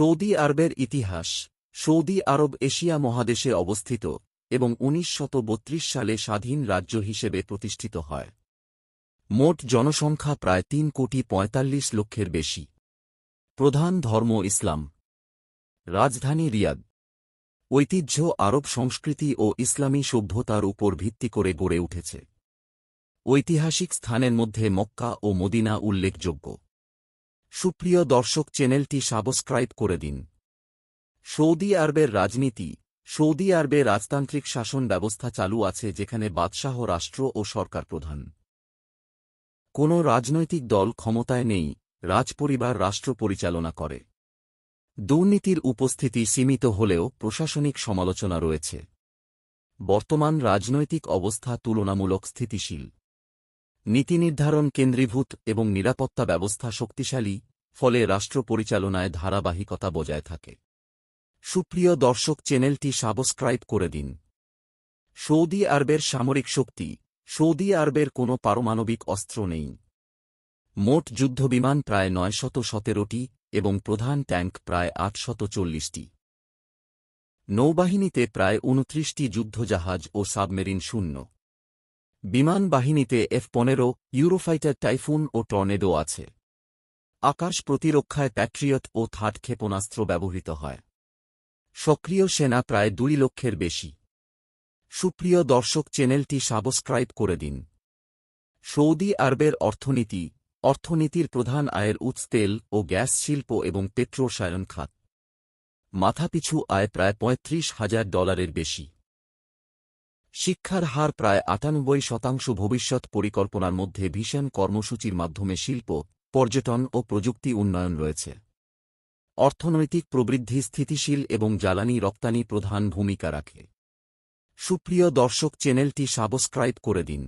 Saudi আরবের ইতিহাস। Saudi আরব Asia মহাদেশে অবস্থিত এবং ১৯৩২ সালে স্বাধীন রাজ্য হিসেবে প্রতিষ্ঠিত হয়। মোট জনসংখ্যা প্রায় ৩,৪৫,০০,০০০-এর বেশি। প্রধান ধর্ম ইসলাম। রাজধানী রিয়াদ। ঐতিহ্য আরব সংস্কৃতি ও ইসলামী সভ্যতার উপর ভিত্তি করে গড়ে উঠেছে। ঐতিহাসিক স্থানের মধ্যে মক্কা ও মদিনা উল্লেখযোগ্য। সুপ্রিয় দর্শক, চ্যানেলটি সাবস্ক্রাইব করে দিন। সৌদি আরবের রাজনীতি। সৌদি আরবে রাজতান্ত্রিক শাসন ব্যবস্থা চালু আছে, যেখানে বাদশাহ রাষ্ট্র ও সরকার প্রধান। কোনো রাজনৈতিক দল ক্ষমতায় নেই, রাজপরিবার রাষ্ট্র পরিচালনা করে। দুর্নীতির উপস্থিতি সীমিত হলেও প্রশাসনিক সমালোচনা রয়েছে। বর্তমান রাজনৈতিক অবস্থা তুলনামূলক স্থিতিশীল। নীতি নির্ধারণ কেন্দ্রীভূত এবং নিরাপত্তা ব্যবস্থা শক্তিশালী, ফলে রাষ্ট্র পরিচালনায় ধারাবাহিকতা বজায় থাকে। সুপ্রিয় দর্শক, চ্যানেলটি সাবস্ক্রাইব করে দিন। সৌদি আরবের সামরিক শক্তি। সৌদি আরবের কোনো পারমাণবিক অস্ত্র নেই। মোট যুদ্ধবিমান প্রায় ৯১৭টি এবং প্রধান ট্যাঙ্ক প্রায় ৮৪০টি। নৌবাহিনীতে প্রায় ২৯টি যুদ্ধজাহাজ ও সাবমেরিন শূন্য। বিমান বাহিনীতে F-15, ইউরোফাইটার টাইফুন ও টর্নেডো আছে। আকাশ প্রতিরক্ষায় প্যাট্রিয়ট ও থার্ড ক্ষেপণাস্ত্র ব্যবহৃত হয়। সক্রিয় সেনা প্রায় ২ লক্ষের বেশি। সুপ্রিয় দর্শক, চ্যানেলটি সাবস্ক্রাইব করে দিন। সৌদি আরবের অর্থনীতি। অর্থনীতির প্রধান আয়ের উৎস তেল ও গ্যাস শিল্প এবং পেট্রোরসায়ন খাত। মাথাপিছু আয় প্রায় $৩৫,০০০ বেশি। শিক্ষার হার প্রায় ৯৮%। ভবিষ্যৎ পরিকল্পনার মধ্যে ভিশন কর্মসূচির মাধ্যমে শিল্প, পর্যটন ও প্রযুক্তি উন্নয়ন রয়েছে। অর্থনৈতিক প্রবৃদ্ধি স্থিতিশীল এবং জ্বালানি রপ্তানি প্রধান ভূমিকা রাখে। সুপ্রিয় দর্শক, চ্যানেলটি সাবস্ক্রাইব করে দিন।